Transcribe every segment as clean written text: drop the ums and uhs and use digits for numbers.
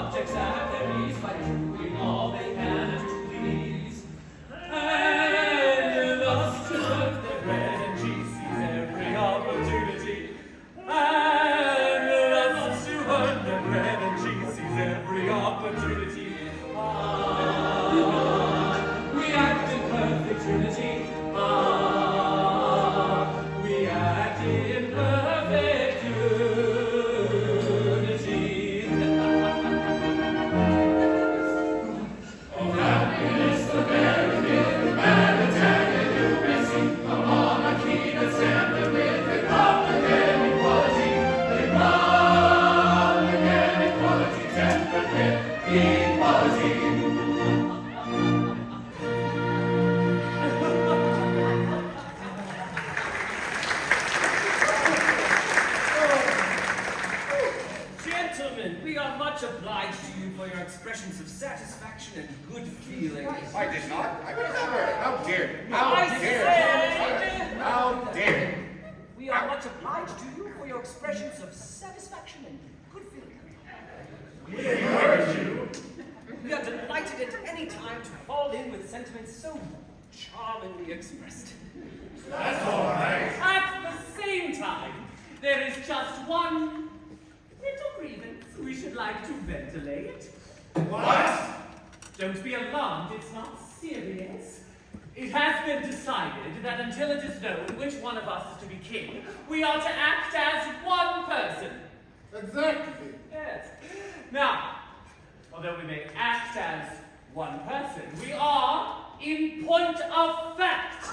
subjects at their ease by doing all they can to please. And thus to earn their bread and cheese seize every opportunity. And thus to earn their bread and cheese seize every opportunity. We act in perfect unity. We act in perfect unity. Of happiness the very myth, the Barataria you may see, a monarchy that's tempered with Republican equality, tempered with equality. We are much obliged to you for your expressions of satisfaction and good feeling. I did not. I would never. How dare you? How dare you? We are much obliged to you for your expressions of satisfaction and good feeling. We encourage you. We are delighted at any time to fall in with sentiments so charmingly expressed. That's all right. At the same time, there is just one little grievance we should like to ventilate. What? Don't be alarmed, it's not serious. It has been decided that until it is known which one of us is to be king, we are to act as one person. Exactly. Yes. Now, although we may act as one person, we are, in point of fact,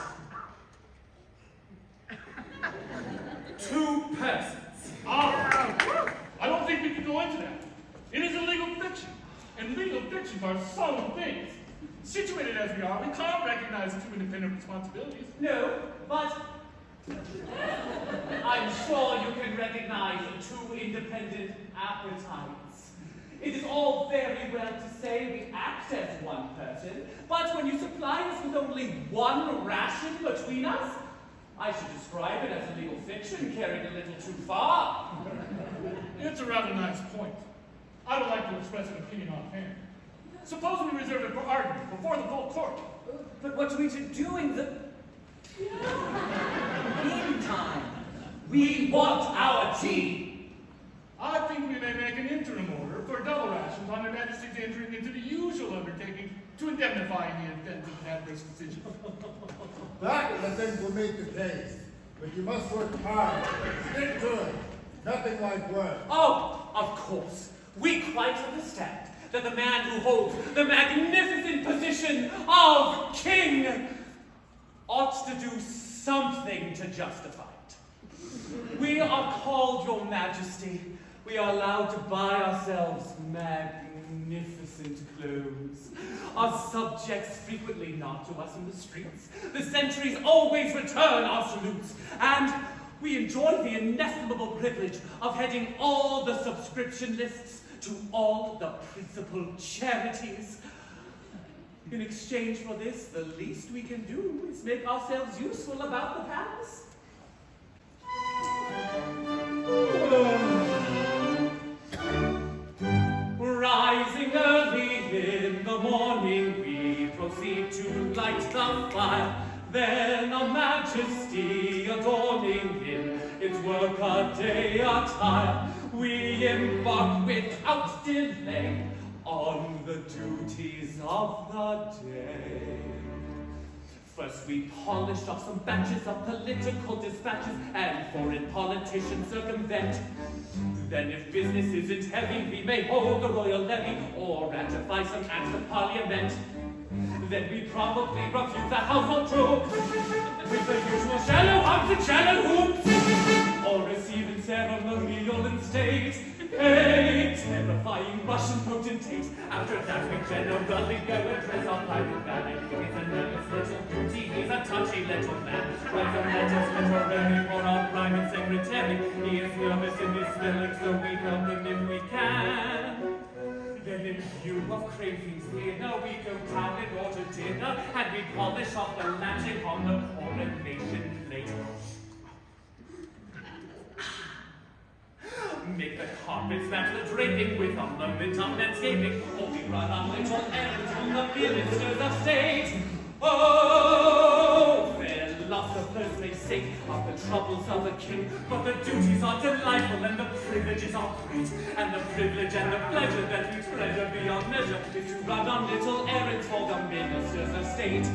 two persons. I don't think we can go into that. It is a legal fiction, and legal fictions are solemn things. Situated as we are, we can't recognize two independent responsibilities. No, but I'm sure you can recognize two independent appetites. It is all very well to say we act as one person, but when you supply us with only one ration between us, I should describe it as a legal fiction carried a little too far. It's a rather nice point. I would like to express an opinion offhand. Suppose we reserve it for argument before the full court. But what are we to do in the meantime? We want our tea. I think we may make an interim order for double rations on Her Majesty's entering into the usual undertaking to indemnify in the event of an adverse decision. That, I think, will meet the case. But you must work hard. Stick to it. Nothing like work. Oh, of course. We quite understand that the man who holds the magnificent position of king ought to do something to justify it. We are called, Your Majesty. We are allowed to buy ourselves magnificent clothes. Our subjects frequently nod to us in the streets. The sentries always return our salutes. And we enjoy the inestimable privilege of heading all the subscription lists to all the principal charities. In exchange for this, the least we can do is make ourselves useful about the palace. Rising early in the morning, we proceed to light the fire. Then a majesty adorning in its work-a-day attire, we embark without delay on the duties of the day. First we polished off some batches of political dispatches and foreign politicians circumvent. Then if business isn't heavy, we may hold the royal levy or ratify some acts of parliament. Then we probably review the household troops with the usual shallow humps and shallow hoops, or receive in ceremonial and state a terrifying Russian potentate. After that we generally go address our private man. He's a nervous little beauty, he's a touchy little man. Writes a letters literary for our private secretary. He is nervous in his spelling, so we help him if we can. Then in view of cravings dinner, we go down and order dinner, and we polish off the magic on the coronation plate. Make the carpets match the draping with ornament on landscaping. Or we run on little errands from the ministers of state. Oh, philosophers may say of the troubles of a king, but the duties are delightful and the privileges are great. And the privilege and the pleasure that we treasure beyond measure is to run on little errands for the ministers of state.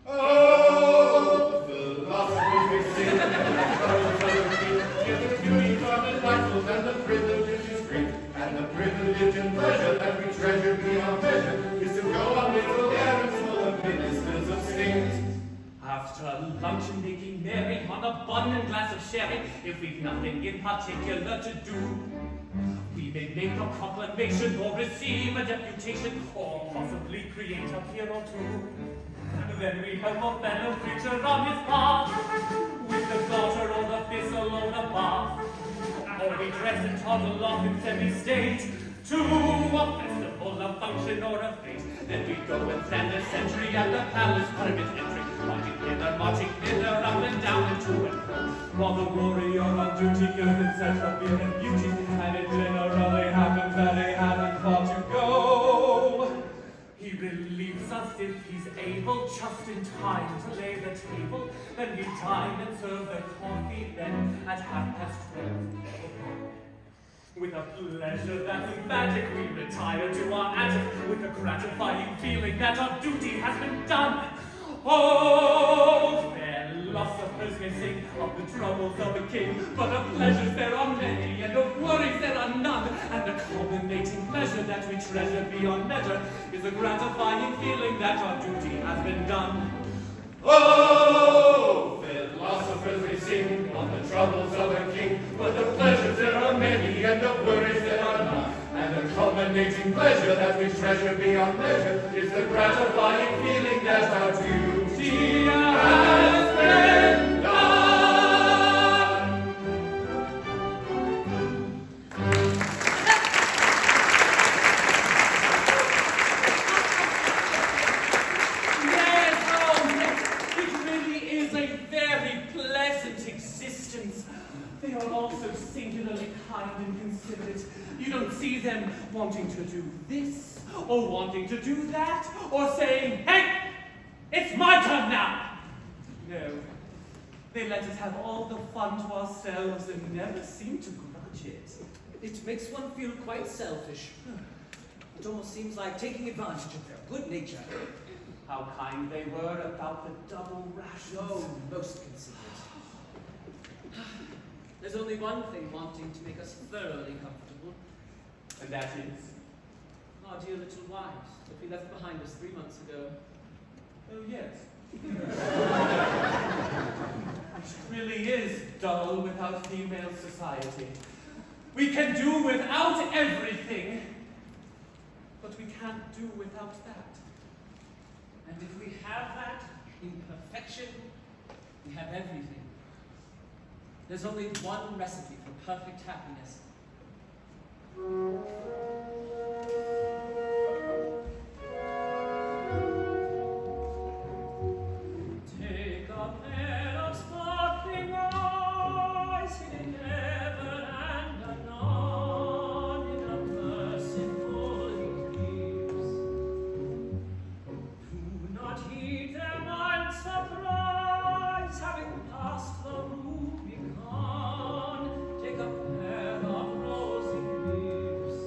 Oh, philosophers may say of the troubles of a king, yet the duties are delightful and the privilege is great. And the privilege and pleasure that we treasure beyond measure is to go on little errands for the ministers of state. After luncheon making merry on a bun and glass of sherry, if we've nothing in particular to do, we may make a proclamation or receive a deputation or possibly create a peer or two. Then we help a fellow preacher on his path with the garter or the thistle or the bar, or we dress and toddle off in semi-state to a festival, a function, or a fete. Then we go and stand a sentry at the palace private entry, marching hither, up and down and to and fro, while the warrior on duty goes and sets up beer and beauty, and it generally happens that he hasn't far to go. He relieves us if he's able, just in time to lay the table. Then we dine and serve the coffee then at 12:30. With a pleasure that's magic, we retire to our attic with a gratifying feeling that our duty has been done. Oh, philosophers may sing of the troubles of a king, but of pleasures there are many, and of worries there are none. And the culminating pleasure that we treasure beyond measure is a gratifying feeling that our duty has been done. Oh, philosophers may sing of the troubles of a king, but the pleasures there are many, and the worries there are none. And the culminating pleasure that we treasure beyond measure is the gratifying feeling that our duty has been done. Yes, oh yes, it really is a very pleasant existence. They are all so singularly kind and considerate. You don't see them wanting to do this, or wanting to do that, or saying, "Hey, it's my turn now!" No, they let us have all the fun to ourselves and never seem to grudge it. It makes one feel quite selfish. It almost seems like taking advantage of their good nature. How kind they were about the double rations. Oh, most considerate. There's only one thing wanting to make us thoroughly comfortable. And that is? Our dear little wives that we left behind us 3 months ago. Oh, yes. It really is dull without female society. We can do without everything, but we can't do without that. And if we have that in perfection, we have everything. There's only one recipe for perfect happiness. Take a pair of sparkling eyes, hidden ever and anon in a merciful eclipse. Do not heed their mild surprise, having passed the Rubicon. Take a pair of rosy lips.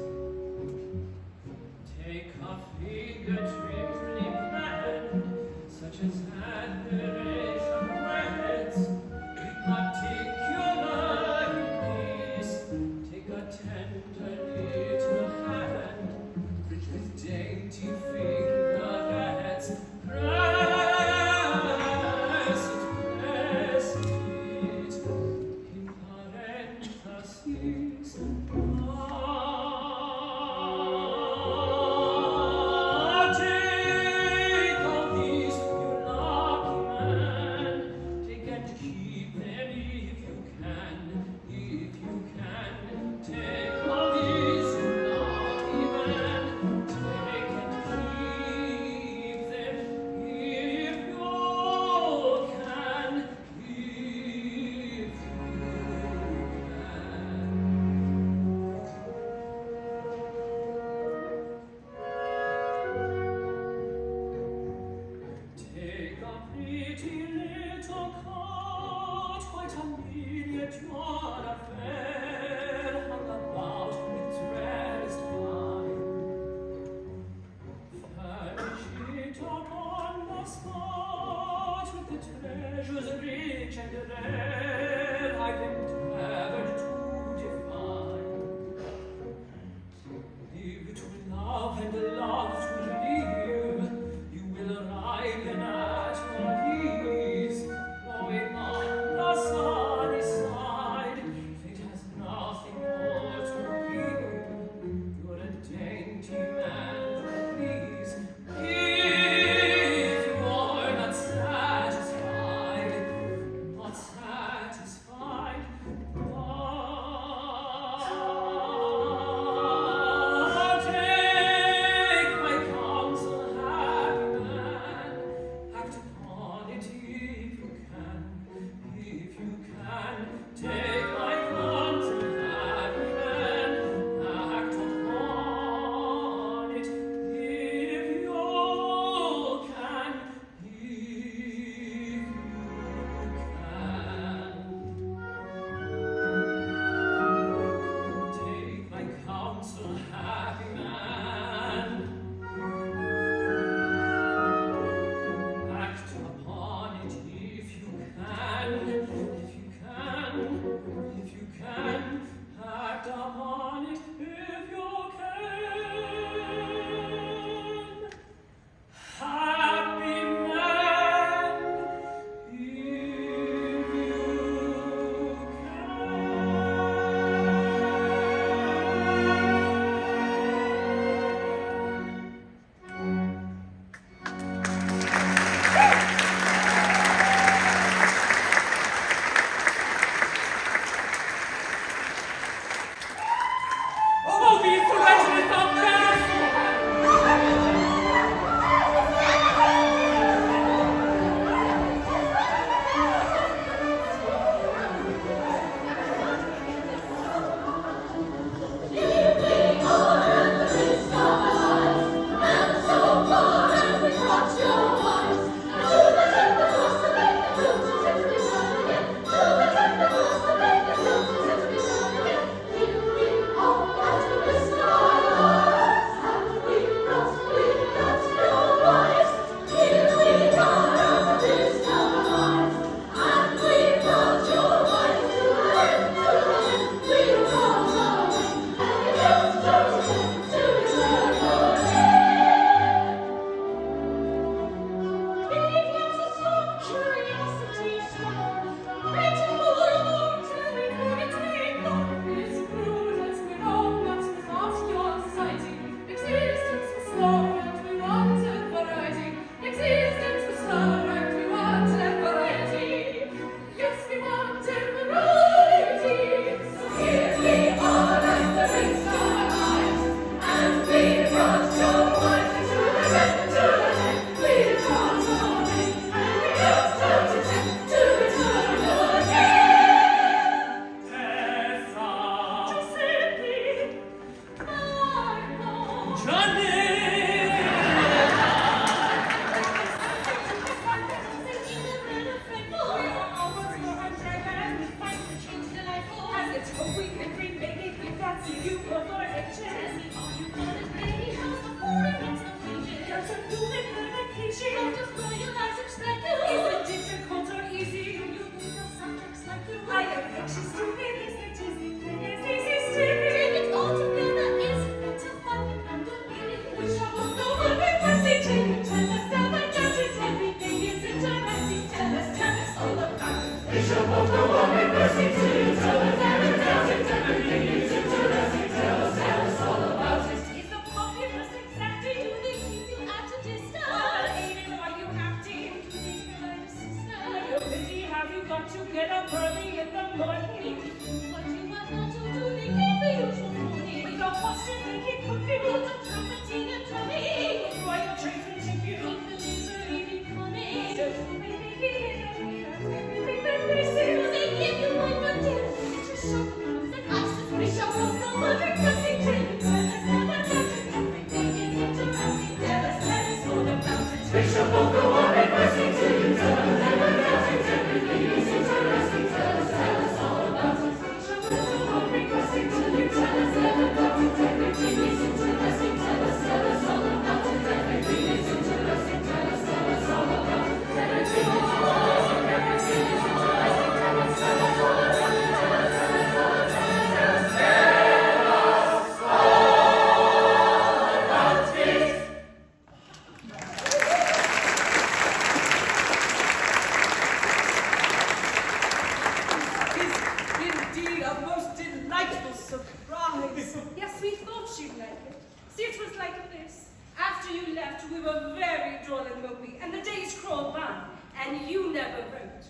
we were very dull and mopey, and the days crawled by, and you never wrote.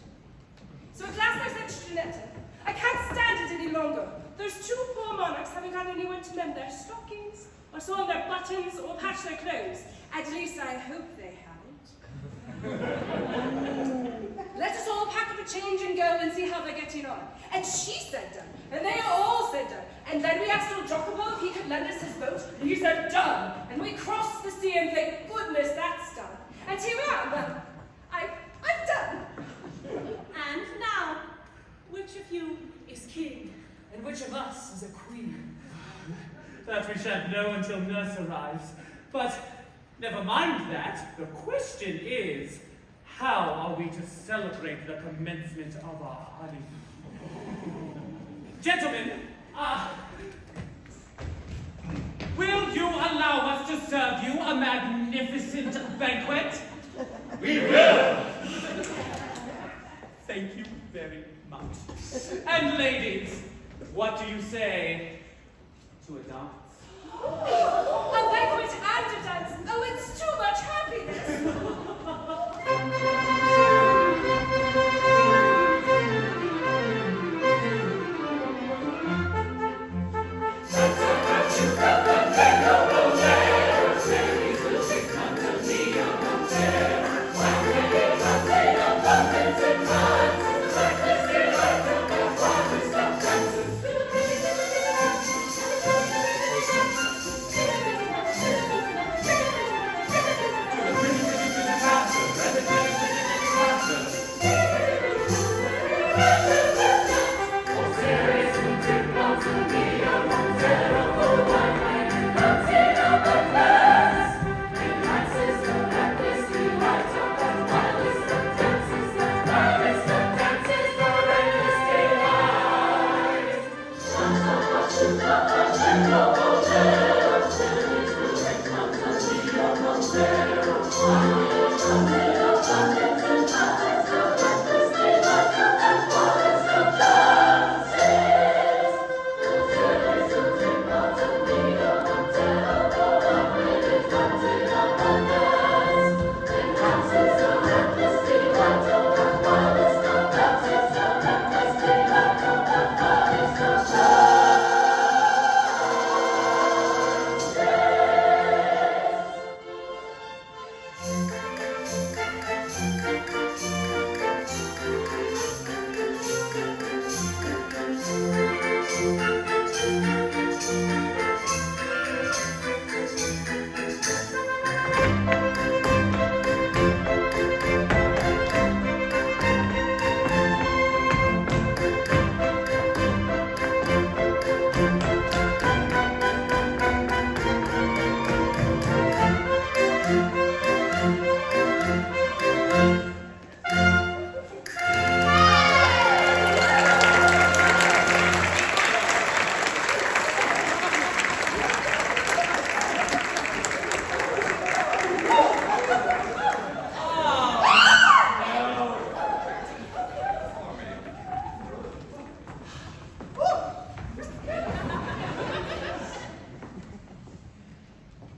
So at last I said to Janetta, I can't stand it any longer. Those two poor monarchs haven't had anyone to mend their stockings, or sew on their buttons, or patch their clothes. At least I hope they haven't. Let us all pack up a change and go and see how they're getting on. And she said done, and they all said done. And then we asked old Jacopo if he could lend us his boat, and he said done. And we crossed the sea, and thank goodness that's done. And here we are. Well, I've done. And now, which of you is king? And which of us is a queen? That we shan't know until nurse arrives. But never mind that. The question is, how are we to celebrate the commencement of our honeymoon? Gentlemen, will you allow us to serve you a magnificent banquet? We will! Thank you very much. And ladies, what do you say to a dance? A banquet and a dance. Oh, it's too much happiness.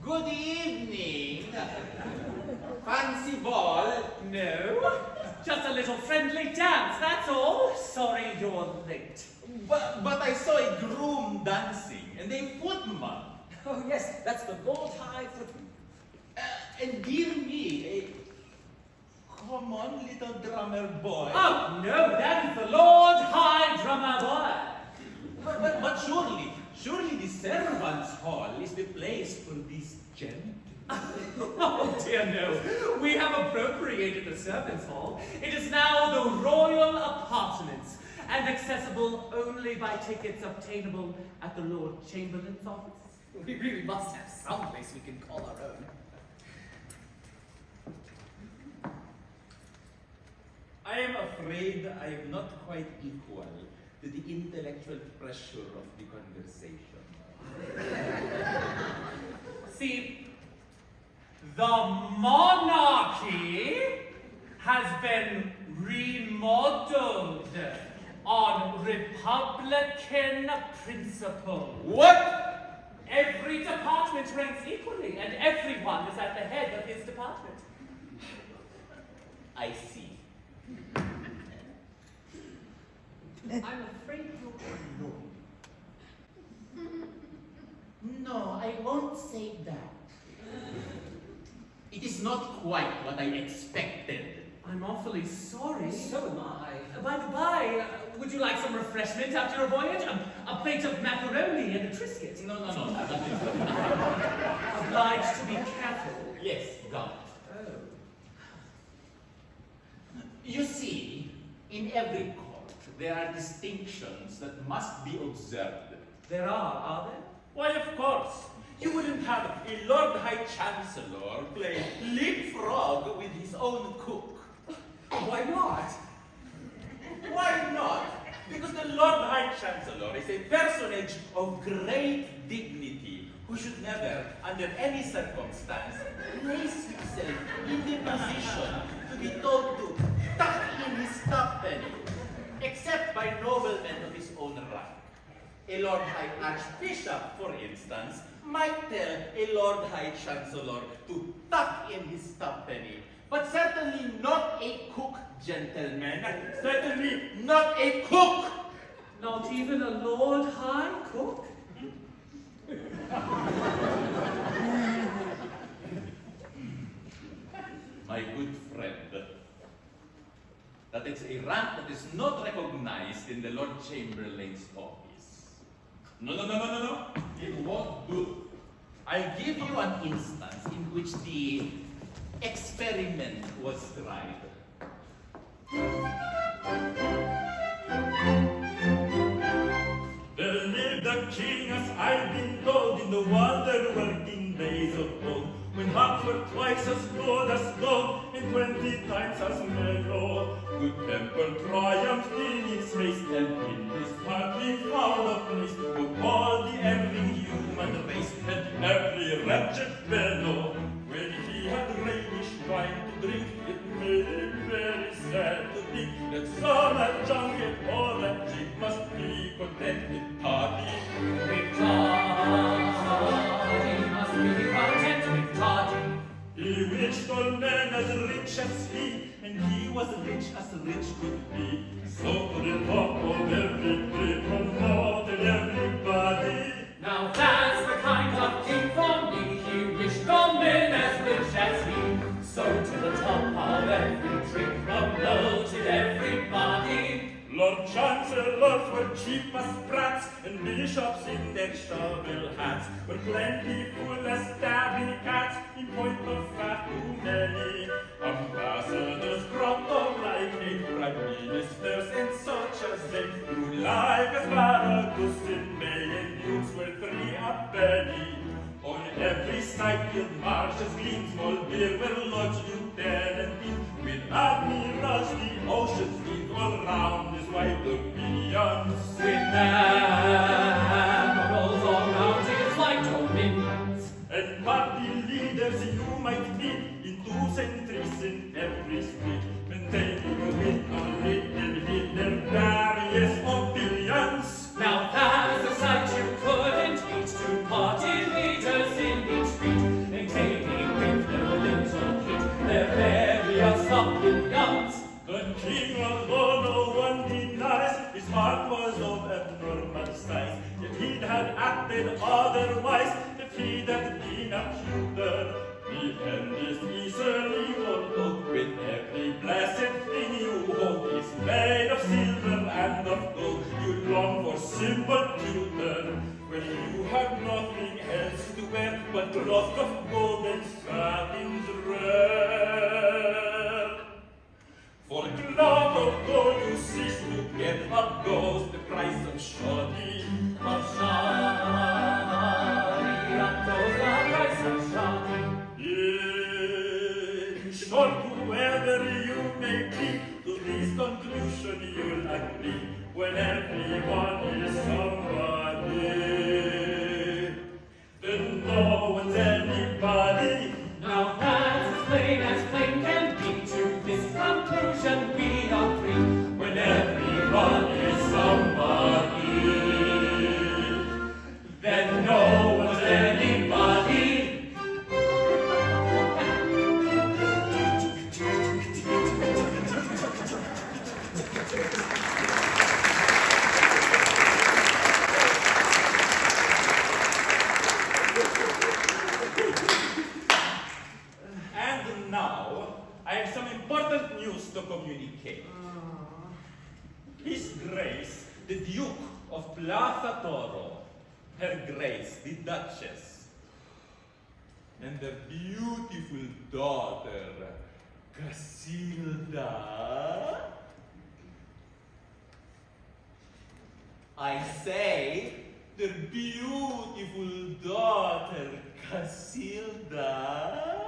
Good evening. Fancy ball? No, just a little friendly dance, that's all. Sorry you're late. But I saw a groom dancing and a footman. Oh yes, that's the Lord High Footman. And dear me, a common little drummer boy. Oh, no, that is the Lord High Drummer Boy. But surely the servants' hall is the place for these gentlemen. Oh dear no, we have appropriated the servants' hall. It is now the royal apartments and accessible only by tickets obtainable at the Lord Chamberlain's office. We really must have some place we can call our own. I am afraid I am not quite equal to the intellectual pressure of the conversation. See, the monarchy has been remodeled on Republican principles. What? Every department ranks equally, and everyone is at the head of his department. I see. I'm afraid you're No, I won't say that. It is not quite what I expected. I'm awfully sorry. So am I. By the by, would you like some refreshment after your voyage? A plate of macaroni and a Triscuit? No. Obliged to be careful. Yes, got it. Oh. You see, in every court, there are distinctions that must be observed. There are there? Why, of course. You wouldn't have a Lord High Chancellor play leapfrog with his own cook. Why not? Why not? Because the Lord High Chancellor is a personage of great dignity who should never, under any circumstance, place himself in the position to be told to tuck in his stoppenny, except by noblemen of his own rank. A Lord High Archbishop, for instance, might tell a Lord High Chancellor to tuck in his stoppenny, but certainly not a cook, gentlemen. Certainly not a cook! Not even a Lord High Cook? My good friend, that is a rank that is not recognized in the Lord Chamberlain's office. No. It won't do. I'll give you an instance in which the experiment was tried. There lived a king, as I've been told, in the wonder-working days of old, when hearts were twice as good as gold, and 20 times as mellow. Good temper triumphed in his race, and in his heart he found a place for all the erring human race, and every wretched fellow. When he had rainish wine to drink, it made him very sad to think that some at junket or that chick must be content with toddy. With toddy, must be content with toddy. He wished all men as rich as he, and he was rich as rich could be. So to the top of every tree, promoted everybody. Now that's the kind of king for me. He wished all men as rich as he. So to the top of every tree, promoted everybody. Lord Chancellors were cheap as brats, and bishops in their shovel hats were plentiful as stabbing cats, in point of fact too many. Ambassadors cropped up like a prime ministers, and such as they grew like asparagus in May, and dukes were 3 a penny. On every side field marshes gleam, small beer were lodged lieutenant in, with admirals the ocean's deep all round his wide dominions. With admirals all round his like dominions. And party leaders you might meet in 2 centuries in every street, maintaining with a little hit their various opinions. Now that's a sight you couldn't meet, 2 party leaders in each street, maintaining with their little hit their various opinions. The king, although no one denies, his heart was of abnormal size, yet he'd had acted otherwise if he'd have been a Cupid. The end is easily overlooked, with every blessed thing you hold is made of silver and of gold. You long for simple Cupid, when you have nothing else to wear but cloth of gold and satins red. For cloth of gold you cease to get, up goes the price of shoddy. Of shoddy, up goes the price of shoddy. In short, whoever you may be, to this conclusion you'll agree, when everyone is somebody, then no one's anybody. Now that's as plain can be. To this conclusion we agree, when everyone is somebody, then no one's anybody. communicate. His Grace, the Duke of Plaza Toro, Her Grace, the Duchess, and their beautiful daughter, Casilda. I say, their beautiful daughter, Casilda.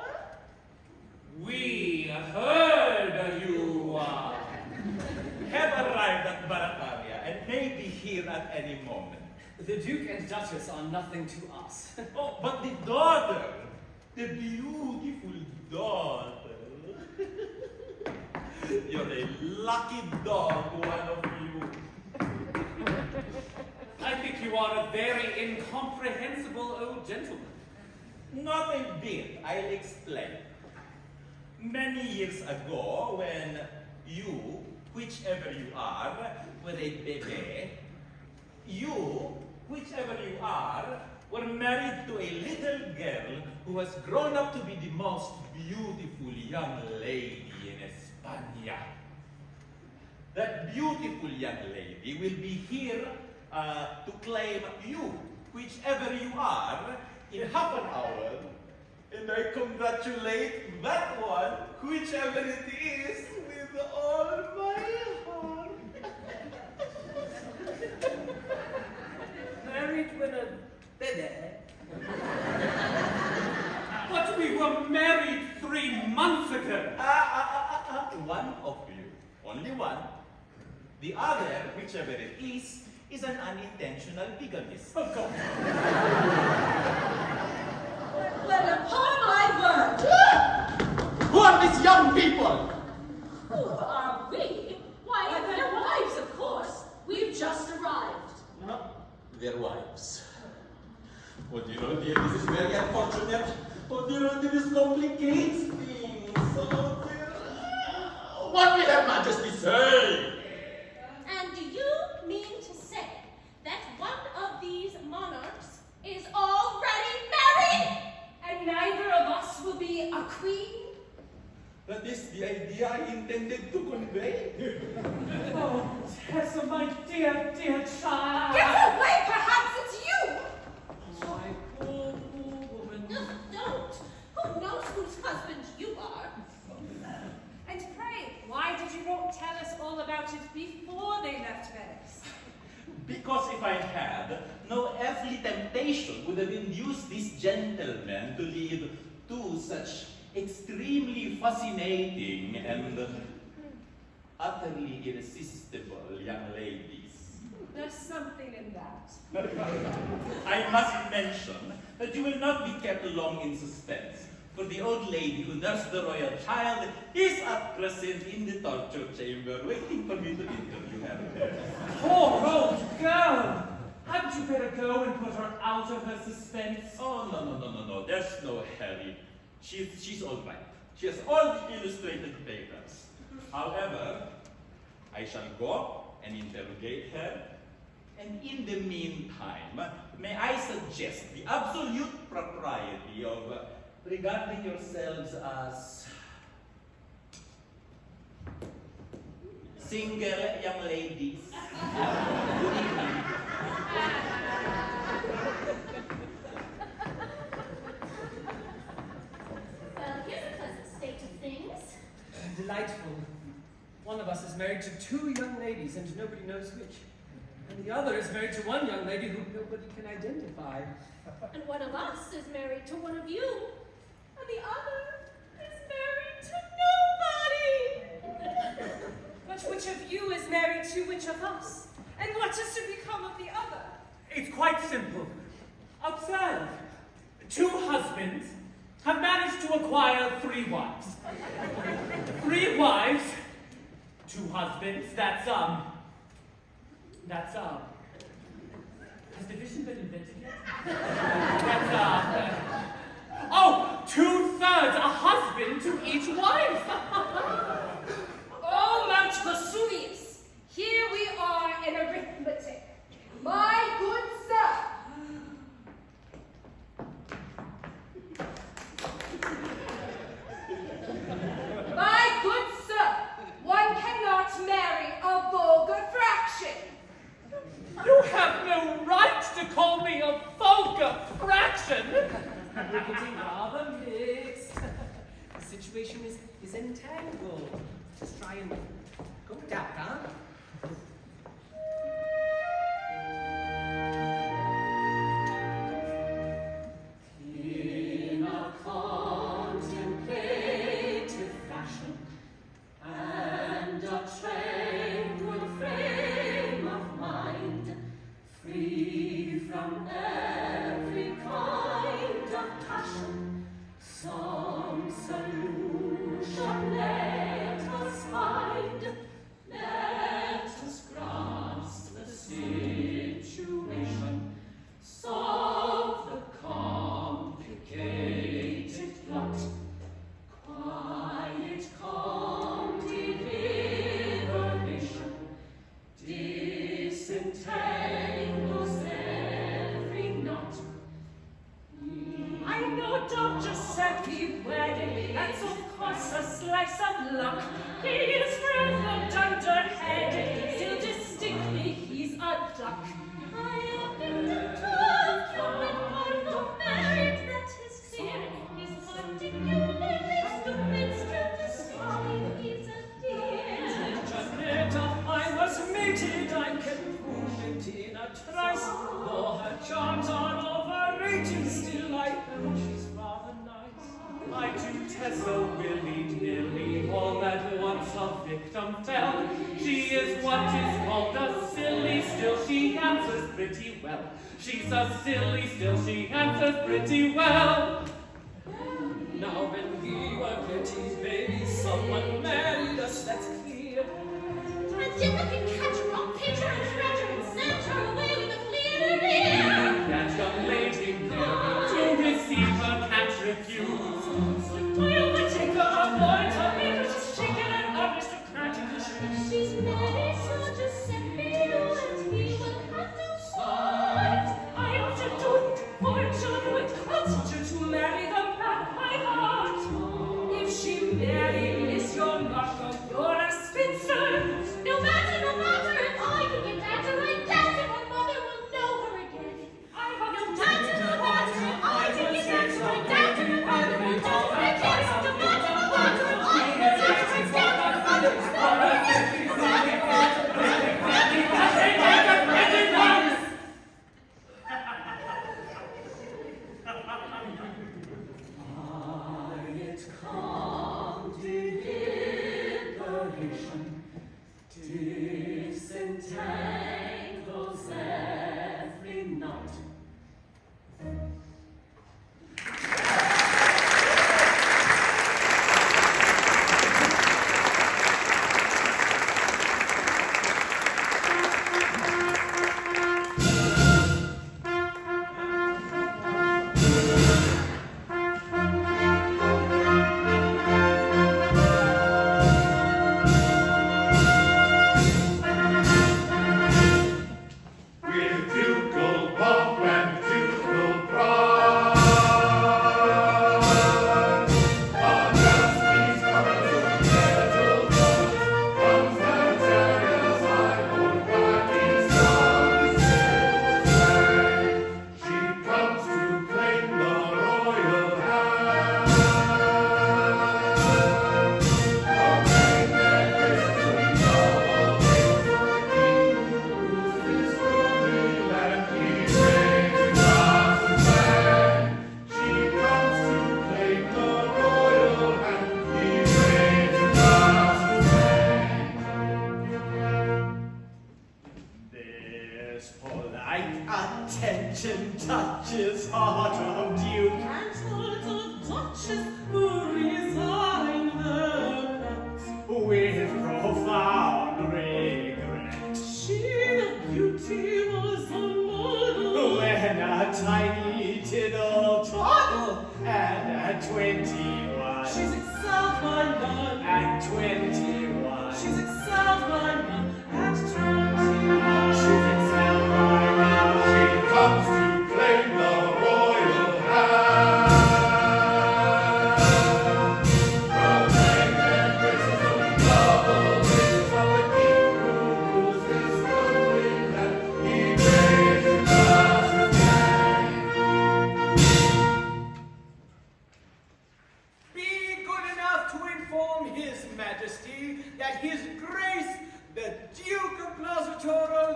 We heard you have arrived at Barataria and may be here at any moment. The Duke and Duchess are nothing to us. Oh, but the daughter, the beautiful daughter. You're a lucky dog, one of you. I think you are a very incomprehensible old gentleman. Not a bit, I'll explain. Many years ago, when you, whichever you are, were a baby, you, whichever you are, were married to a little girl who has grown up to be the most beautiful young lady in España. That beautiful young lady will be here to claim you, whichever you are, in half an hour. And I congratulate that one, whichever it is, with all my heart. Married when a baby. But we were married 3 months ago. One of you, only one. The other, whichever it is an unintentional bigamist. Of course. Well, upon my word! Who are these young people? Who are we? Why, their wives, of course. We've just arrived. No, their wives. Oh dear, this is very unfortunate. Oh dear, this complicates things. Oh dear. What will Her Majesty say? And do you mean to say that one of these monarchs is already married? And neither of us will be a queen? That is the idea I intended to convey. Oh, Tessa, my dear, dear child. Get away, perhaps it's you! My poor, poor woman. No, don't. Who knows whose husband you are? And pray, why did you not tell us all about it before they left Venice? Because if I had, no earthly temptation would have induced this gentleman to leave two such extremely fascinating and utterly irresistible young ladies. There's something in that. I must mention that you will not be kept long in suspense, for the old lady who nursed the royal child is at present in the torture chamber, waiting for me to interview her. Poor old girl. Hadn't you better go and put her out of her suspense? Oh, no. There's no hurry. She's all right. She has all the illustrated papers. However, I shall go and interrogate her. And in the meantime, may I suggest the absolute propriety of regarding yourselves as single young ladies. Good evening. Well, here's a pleasant state of things. Delightful. One of us is married to 2 young ladies and nobody knows which. And the other is married to one young lady who nobody can identify. And one of us is married to one of you. And the other is married to nobody. But which of you is married to which of us? And what is to become of the other? It's quite simple. Observe. 2 husbands have managed to acquire 3 wives. 3 wives, 2 husbands, that's has division been invented yet? That's, 2/3, a husband to each wife. Oh, Mount Vesuvius, here we are in arithmetic. My good sir. My good sir, what situation is entangled. Just try and go down, huh? In a contemplative fashion and a tranquil frame of mind, free from every kind of passion, some solution let us find. Let us grasp the situation, solve the complicated plot. Quiet, calm deliberation disentangles every knot. I know Dr. Giuseppe wedded, that's of course a slice of luck. He is reverend underhanded, still distinctly he's a duck. I have been told Cupid born of marriage, that is clear. He's particularly stupid, still despite he's a dear. Janetta, I was mated, I can prove it in a trice. Though her charms are overrated, still I know she's rather nice. I do Tessa willy-nilly, all at once a victim fell. She is what is called a silly, still she answers pretty well. She's a silly, still she answers pretty well. Now when we were petties, babies, someone married us, that's clear. And yet I can catch rock, pitcher, and treasure, and send her away with a clear ear. That young lady Mary, to receive her can't refuse. Do you take her aboard her because she's shaken and aristocratic? She's married to Giuseppe, and he will have no spite. I ought to do it, fortune with culture to marry the man by heart. If she marry Miss, you're not good, you're a spinster. No matter, if I can get back to my dad, my mother will know her again. I have No to matter, if I can get back to my dad, my mother will know her again. No matter, if I can get back to my dad, my mother will know her again. Quiet, calm deliberation disentangles every knot. inform His Majesty that His Grace, the Duke of Plaza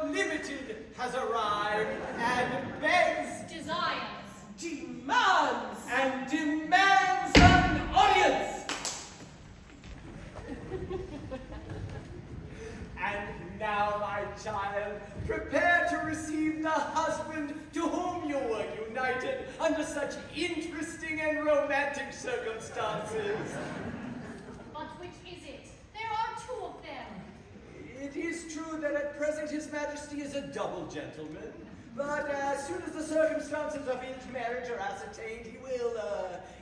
Limited, has arrived and begs, Desires. Demands. and demands an audience. And now, my child, prepare to receive the husband to whom you were united under such interesting and romantic circumstances. But which is it? There are two of them. It is true that at present His Majesty is a double gentleman, but as soon as the circumstances of his marriage are ascertained, he will,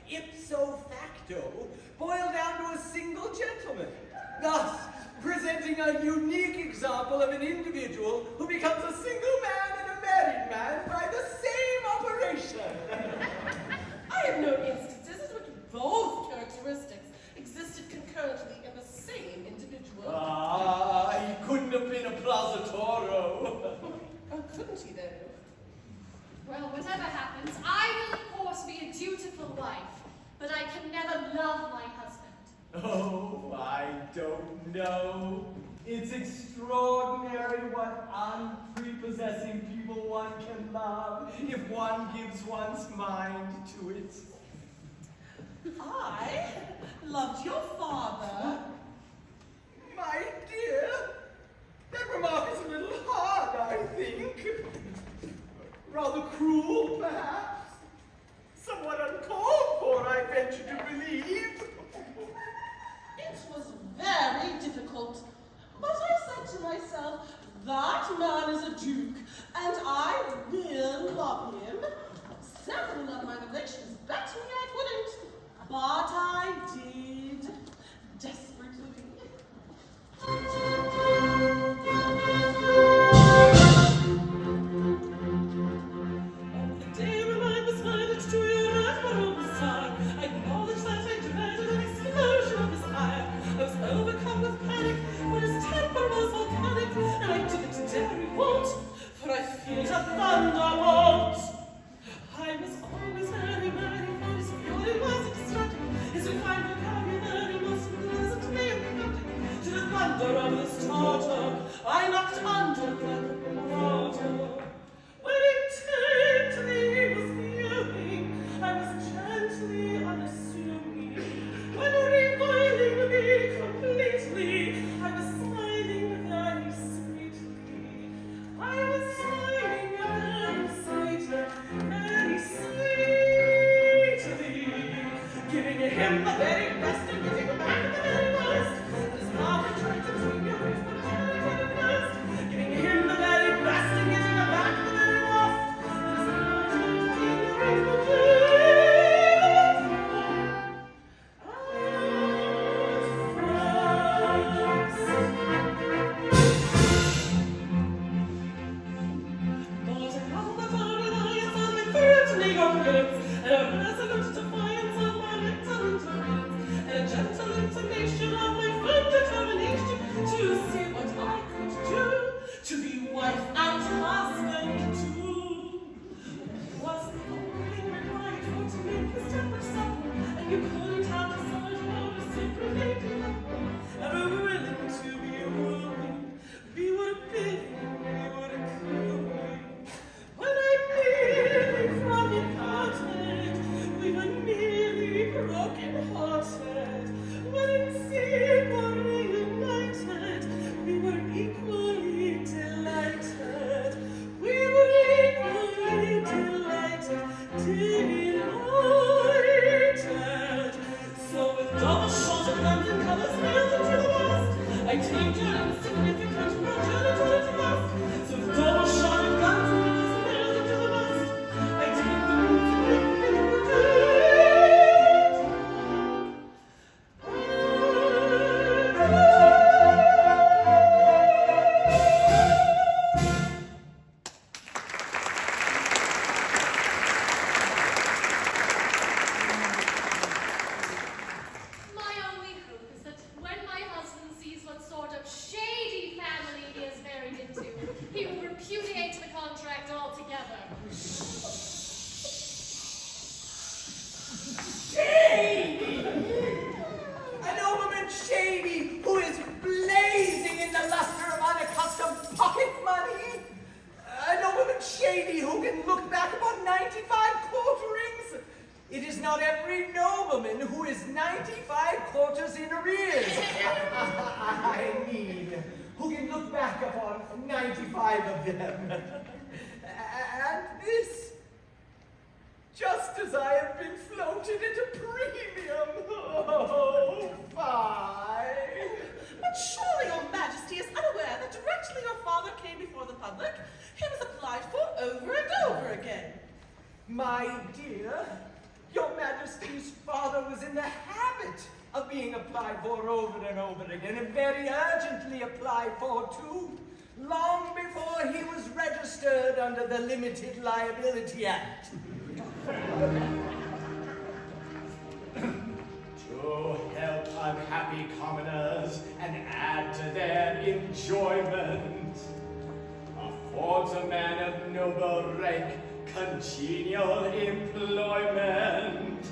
ipso facto, boil down to a single gentleman, thus presenting a unique example of an individual who becomes a single man and a married man by the same operation. I have known instances in which both characteristics existed concurrently in the same individual. Ah, he couldn't have been a Plaza Toro. Oh, couldn't he, though? Well, whatever happens, I will of course be a dutiful wife, but I can never love my husband. Oh, I don't know. It's extraordinary what unprepossessing people one can love if one gives one's mind to it. I loved your father. My dear, that remark is a little hard, I think. Rather cruel, perhaps. Somewhat uncalled for, I venture to believe. It was very difficult, but I said to myself, that man is a duke, and I will love him. Several of my relations begged me I couldn't, but I did, desperately. The day when I was wedded to you at my own side, I acknowledge that I dreaded an explosion of his fire. I was overcome with panic, for his temper was volcanic, and I didn't dare revolt, for I feared a thunderbolt. I was always very merry, for his fury was ecstatic. His refined vocabulary most pleasantly emphatic. To the thunder of his tartar, I knocked under like a water. When intently was viewing, I was gently unassuming. When reviling me completely, I was smiling very sweetly. I was smiling very sweetly, giving him the very best and giving back the very worst. His mouth attracted to me, which was very best, giving him the very best and giving back the very worst. His mouth attracted to me, which was very to be wife and husband too. Was the only required for to make his temper supple, and you couldn't have decided how reciprocated and were willing to be wooing. We would have been, we would have cooing. When I merely from him parted, we were nearly broken-hearted. When in sin were reunited, we were equally delighted. We were equally delighted, delighted. So with double-shouldered guns and colors nailed into the west, I tamed your insignificant progenitor at last. So with double-shouldered guns and colors nailed into the west, I tamed your insignificant progenitor. My only hope is that when my husband sees what sort of back upon 95 of them. And this, just as I have been floated at a premium. Oh, fine. But surely your Majesty is unaware that directly your father came before the public, he was applied for over and over again. My dear, your Majesty's father was in the habit of being applied for over and over again, and very urgently applied for too, long before he was registered under the Limited Liability Act. To help unhappy commoners and add to their enjoyment, affords a man of noble rank congenial employment.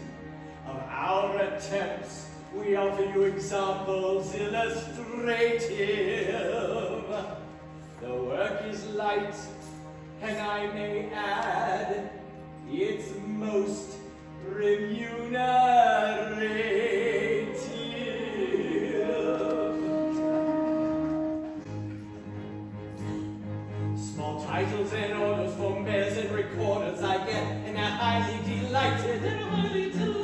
Of our attempts, we offer you examples illustrative. The work is light, and I may add, it's most remunerative. Small titles and orders for mayors and recorders I get, and are highly delighted. They're highly delighted.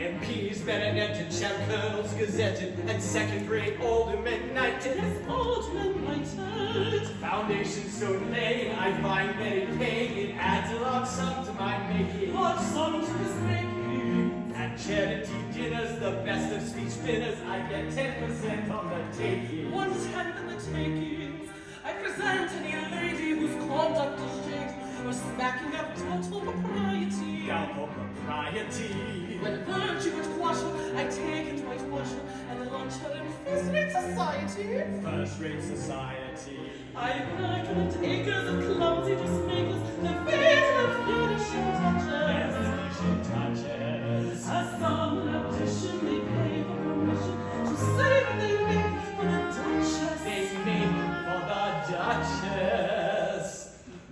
MPs, baroneted, champ colonels gazetted, and second-rate aldermen knighted. Yes, aldermen knighted. Foundations so laying, I find very paying. It adds a large sum to my making. Large sum to his making. At charity dinners, the best of speech dinners, I get 10% on the taking. 1/10 of the takings. I present any lady whose conduct is shady, or smacking of doubtful propriety. Doubtful propriety. When virtue would quash her, I take and whitewash her, and then launch her in first-rate society. First-rate society. I reckon the takers of clumsy dismakers, the fatal of finishing touches. Finishing touches. As some addition they pay for permission to say that they make for the Duchess. They make for the Duchess.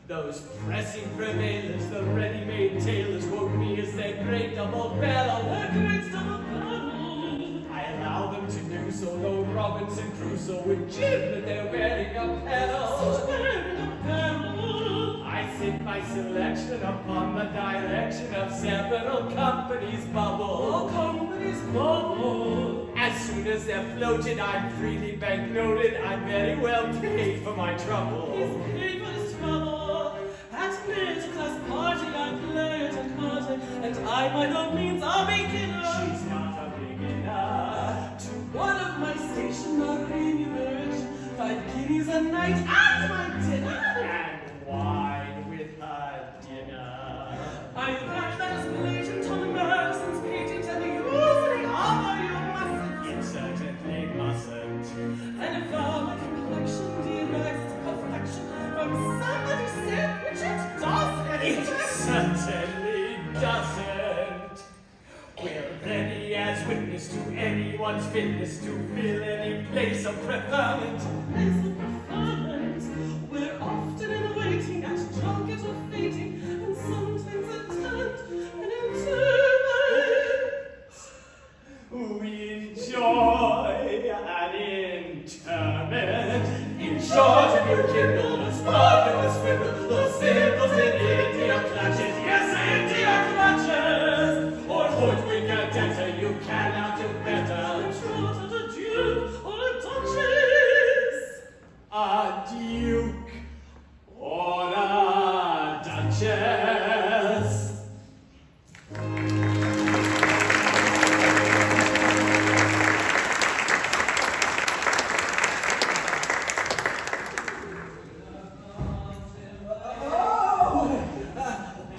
Those pressing prevailers, the ready-made tailors, quote me as their great double barrel. Their great double barrel. I allow them to do so, though Robinson Crusoe would jib that they're wearing apparel. Wearing apparel. I sit my selection upon the direction of several companies' bubble. All companies bubble. As soon as they're floated, I'm freely banknoted. I'm very well paid for my trouble. He's paid for his trouble. At middle-class party, I play it and card it, and I by no means a beginner. She's not a beginner. To one of my station or remuneration, 5 guineas a night and my dinner. And wine with her dinner. I reckon that is blatant on Emerson's patent, and the usually other you mustn't. It certainly mustn't. And if our complexion derives its perfection from somebody's sandwich, it doesn't. It certainly doesn't. We're ready as witness to anyone's fitness to fill any place of preferment. Place of preferment. We're often in waiting at junket or fating, and sometimes a tent and interment. We enjoy an interment. In short, if you kindle the spark and the swindle, the simples in India clutches, yes, India clutches. Or hoodwink a debtor, you cannot do better. Trot at a duke or a duchess. A duke or a duchess.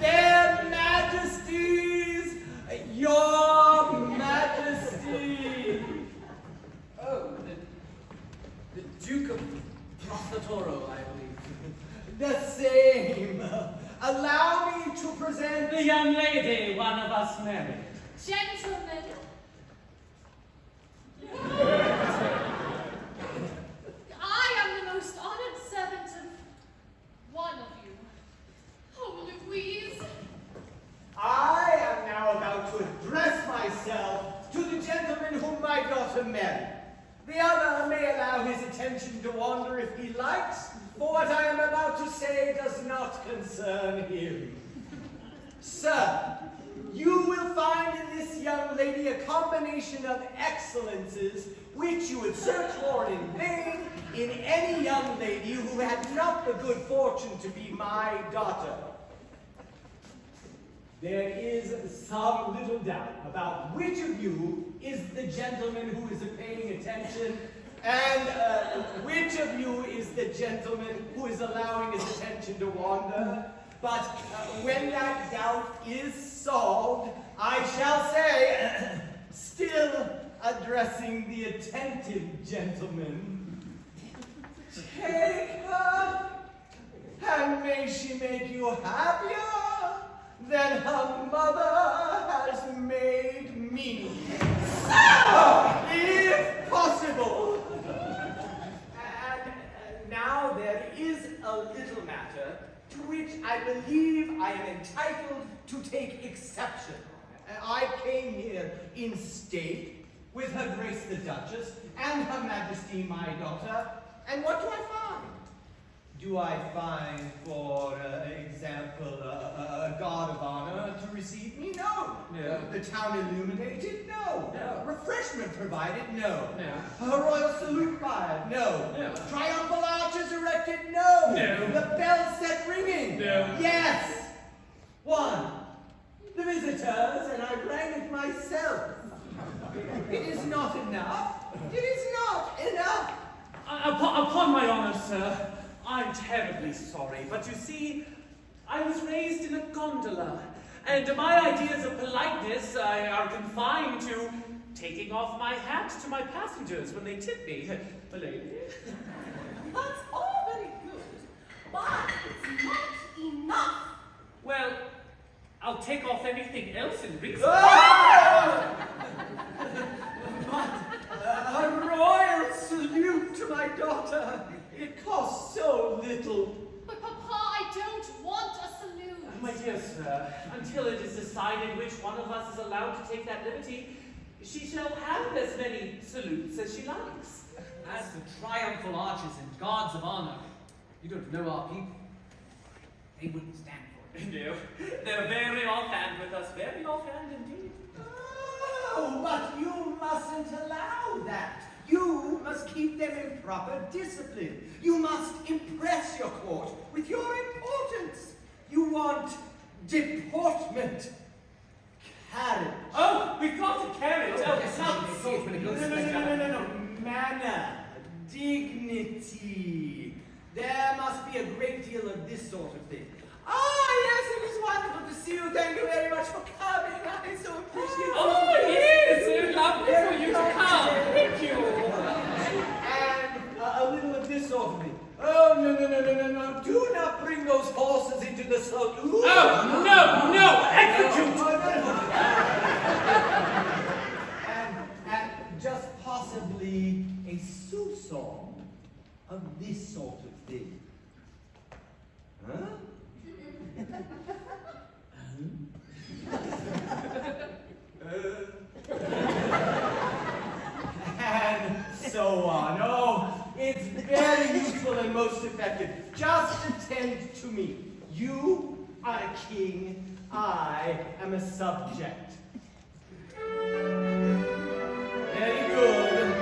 Their Majesties, Your Majesty. Oh, the Duke of Prospetoro, I believe. The same. Allow me to present The young lady one of us married. Gentlemen, I am the most honored servant of one of you. Oh, Louise. I am now about to address myself to the gentleman whom my daughter married. The other may allow his attention to wander if he likes, for what I am about to say does not concern him. Sir, you will find in this young lady a combination of excellences which you would search for in vain in any young lady who had not the good fortune to be my daughter. There is some little doubt about which of you is the gentleman who is paying attention and which of you is the gentleman who is allowing his attention to wander. But when that doubt is solved, I shall say, still addressing the attentive gentleman, take her, and may she make you happier than her mother has made me. If possible. And now there is a little matter to which I believe I am entitled to take exception. I came here in state with Her Grace the Duchess and Her Majesty my daughter, and what do I find? Do I find, for example, a guard of honor to receive me? No. No. The town illuminated? No. No. Refreshment provided? No. No. A royal salute fired? No. No. Triumphal arches erected? No. No. The bell set ringing? No. Yes. One. The visitors, and I rang it myself. It is not enough. It is not enough. Upon my honor, sir, I'm terribly sorry, but you see, I was raised in a gondola, and my ideas of politeness are confined to taking off my hat to my passengers when they tip me. A lady. That's all very good, but it's not enough. Well, I'll take off anything else in reason. A royal salute to my daughter. It costs so little. But Papa, I don't want a salute. My dear sir, until it is decided which one of us is allowed to take that liberty, she shall have as many salutes as she likes. As for triumphal arches and guards of honor, you don't know our people. They wouldn't stand for it. No, they're very offhand with us, very offhand indeed. Oh, but you mustn't allow that. You must keep them in proper discipline. You must impress your court with your importance. You want deportment. Carriage. Oh, we've got a carriage. Oh, Yes, no. No. Manner. Dignity. There must be a great deal of this sort of thing. Ah, yes, it is wonderful to see you. Thank you very much for coming. I so appreciate it. Oh, it is so lovely for you to come. Thank you. And a little of this sort of thing. Oh, no. Do not bring those horses into the saloon. Oh, no. Execute. And just possibly a sous-song of this sort of thing. Huh? And so on. Oh, it's very useful and most effective. Just attend to me. You are a king. I am a subject. Very good.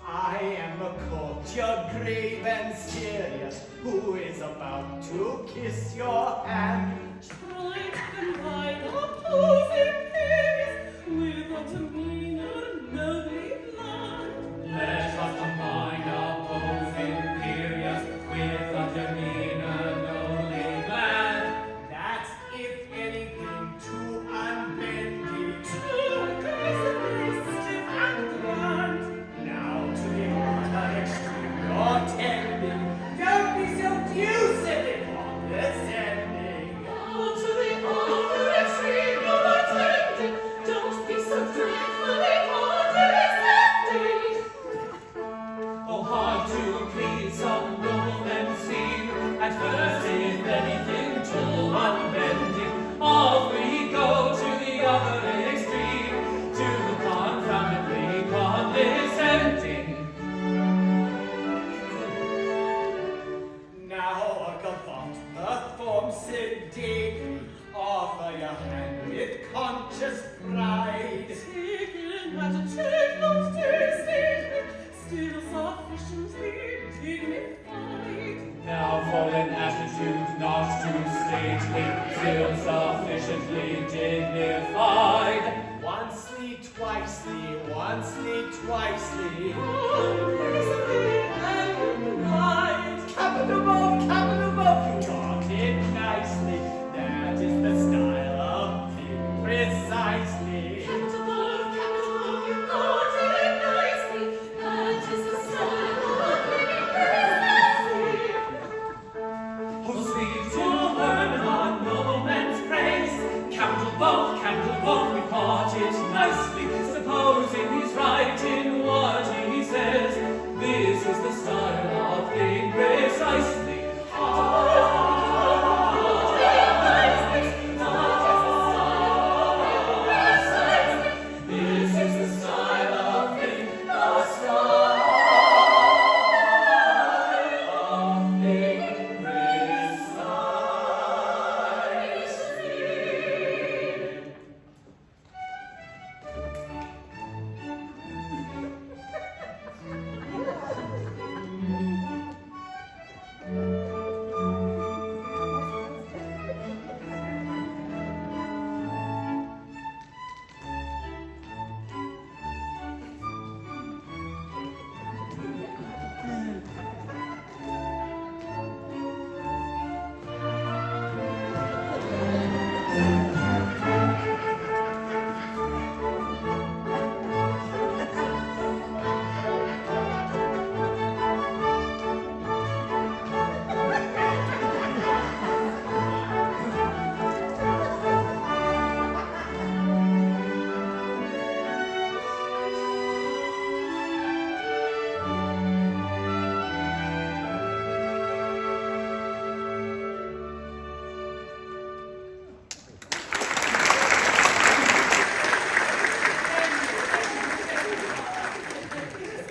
I am a courtier grave and serious, who is about to kiss your hand. Try to combine opposing things with a demeanor nobly blunt. Let us combine opposing periods with a demeanor nobly bland. That's if anything too unbending. Too aggressively stiff and blunt. Now to the other extreme, you're tending. Don't be so deucedly condescending. Now to the other extreme, you're tending. sedate, offer your hand with conscious pride. Taken at a check not tasted, still sufficiently dignified. Now for an attitude not too stately, still sufficiently dignified. Oncely, twicely, twicely. Mercifully and right. Capital above, you got it nicely. That is the style of thing, precisely. Capital above, you got it nicely. That is the style of precisely. Oh, sweet to learn on nobleman's praise. Capital above, we caught it nicely. Supposing he's right in what he says, this is the style of thing precisely. This is the style of thing, the style of thing precisely.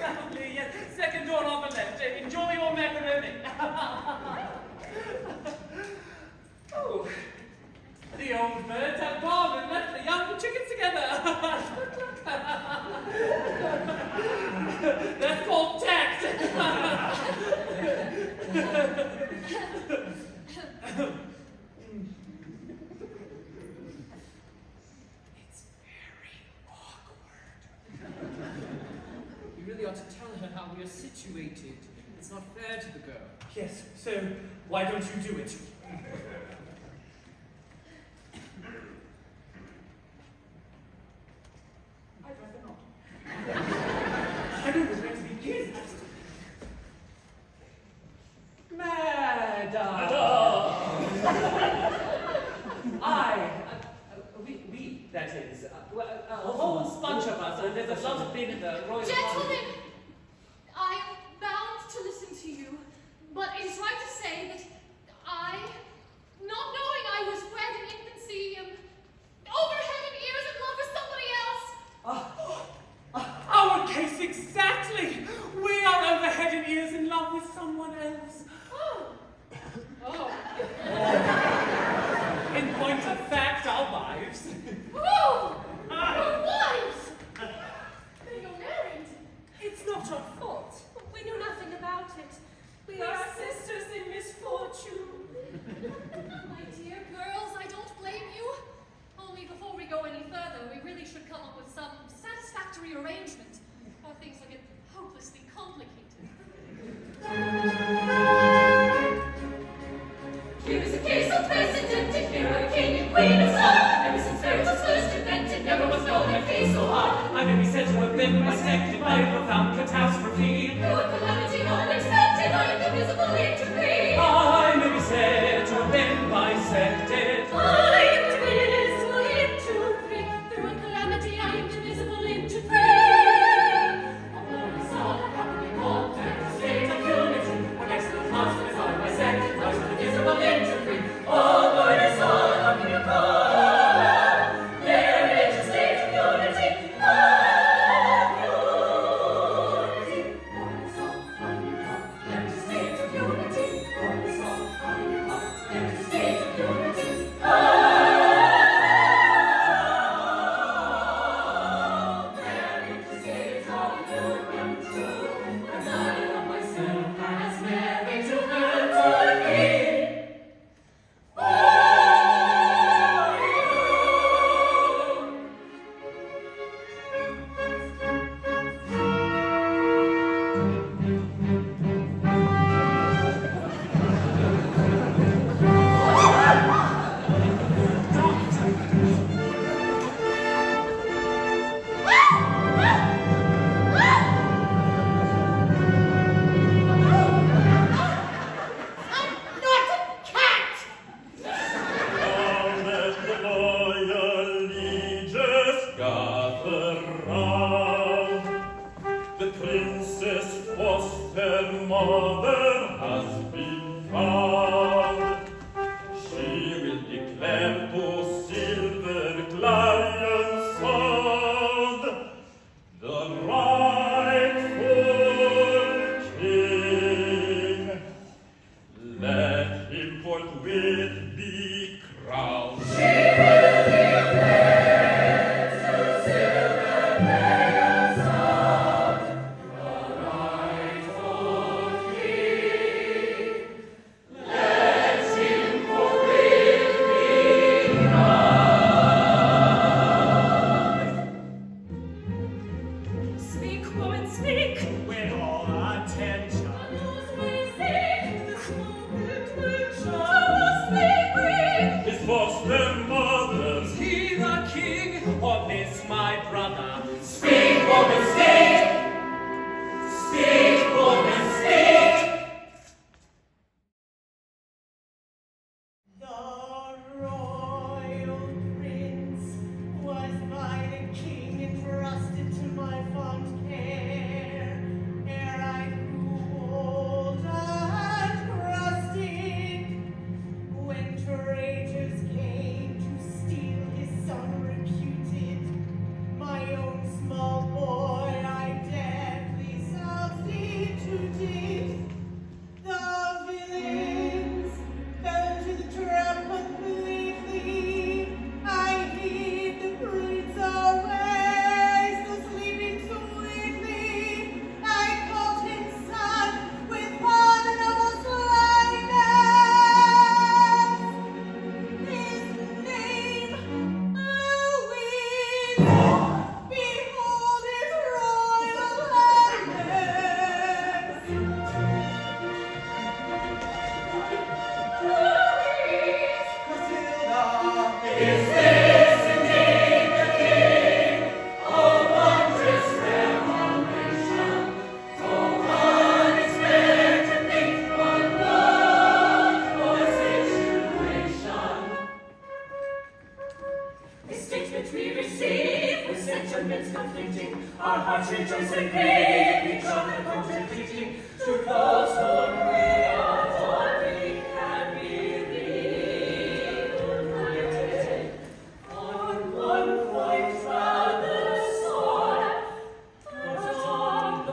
Lovely, yes. Second door on the left. Enjoy your macaroni. Oh, the old birds have gone and left the young chickens together. That's called tact. It's very awkward. You really ought to tell her how we are situated. It's not fair to the girl. Yes, so why don't you do it? I'd rather not. I don't know where to begin. That is, a whole bunch of us, and there's a lot of been in the Royal Gentlemen, I'm bound to listen to you, but it is right to say that I, not knowing I was wed in infancy, am over head and ears in love with somebody else. Our case exactly. We are over head and ears in love with someone else. Oh. In point of fact, our wives. Oh! Your wives! Then you're married. It's not our fault. We knew nothing about it. We are sisters in misfortune. My dear girls, I don't blame you. Only before we go any further, we really should come up with some satisfactory arrangement, or things will get hopelessly complicated. Here is a case unprecedented, here are a king and queen of song. Ever since marriage was first invented, never was known a case so hard. I may be said to have been bisected by a profound catastrophe. Through a calamity unexpected, I am divisible into three. I may be said to have been bisected. I am divisible into three. Through a calamity, I am divisible into three. Although we saw that happily called a state of unity, against the monsters I bisected, I was divisible into three. Although we saw that happily called marriage a state of unity, of unity. Although we saw that happily called marriage a state of unity. forthwith be crowned. She will declare to silver bells sound, the rightful king. Let him forthwith be crowned. Speak, woman, speak. With all attention. His foster mothers, he the king, or this my brother? Speak, woman, speak! Speak, woman, speak! The royal prince was by the king entrusted to my fond care, ere I grew old and crusted. When traitors came to steal his son reputed, my own small boy I deadly substituted. The villains fell into the trap completely. I hid the prince away, still sleeping sweetly. I called him son with pardonable slyness. His name, Louise. Behold his royal highness. Matilda, Is this indeed the king? Oh, wondrous revelation! Oh, unexpectedly, unlooked for situation. A statement we receive with sentiments conflicting, our hearts rejoice and grieve, each other contemplating, to those whom we adore, we can believe united on one point rather sore, but on the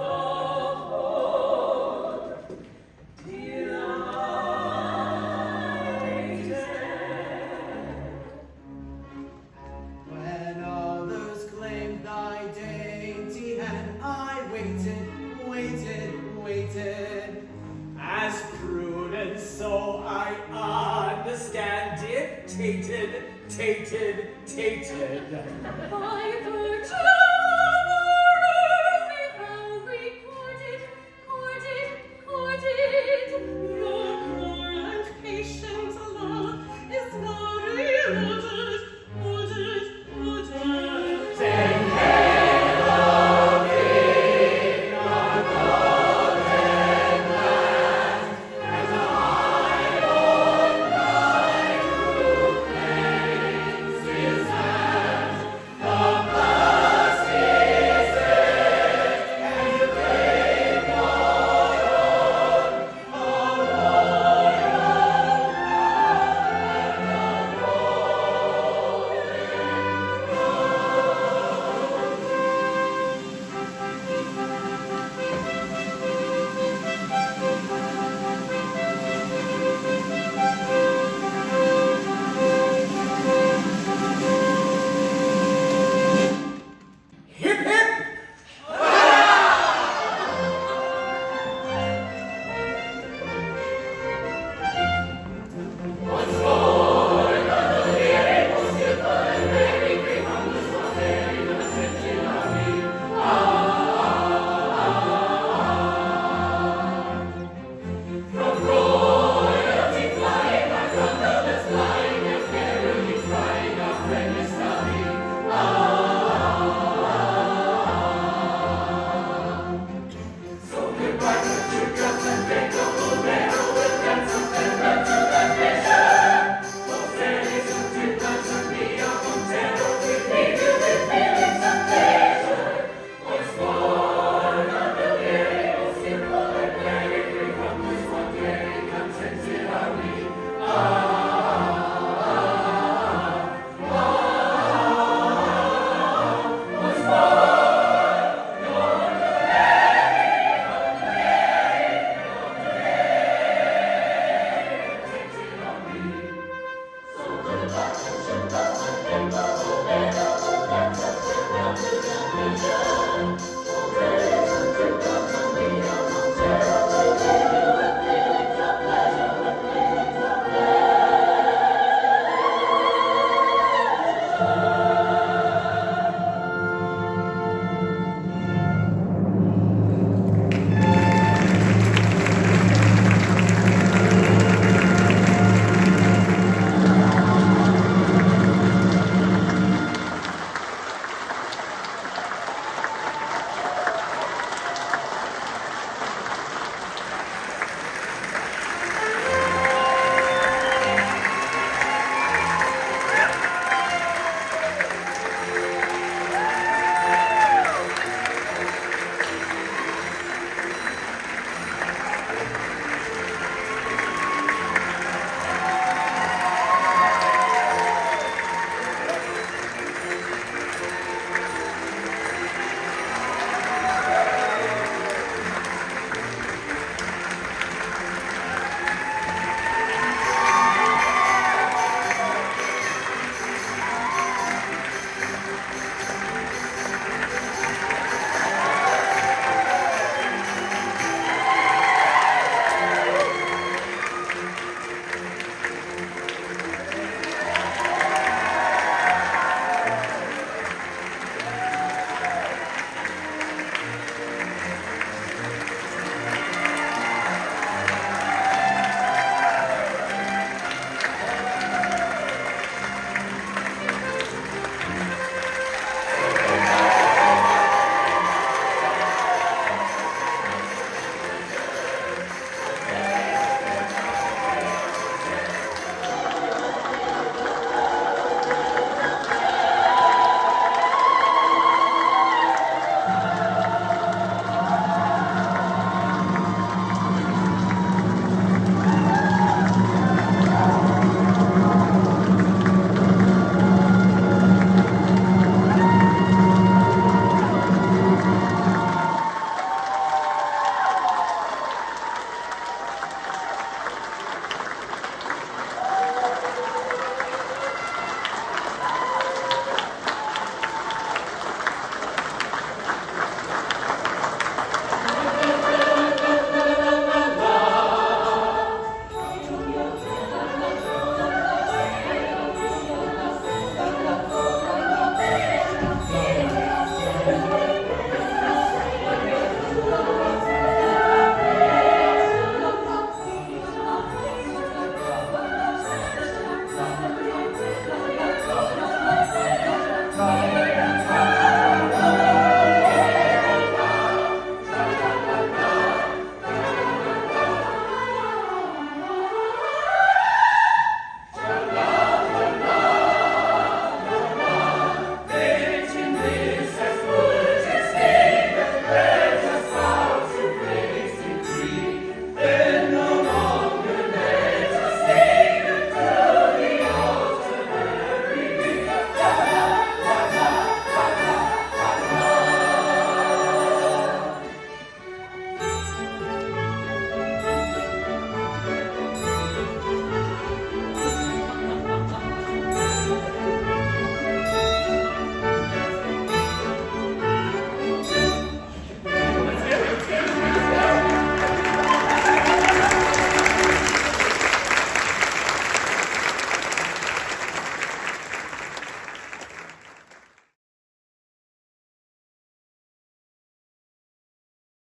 whole united. when others claimed thy dainty hand, I waited. As prudence, so I understand, dictated. By virtue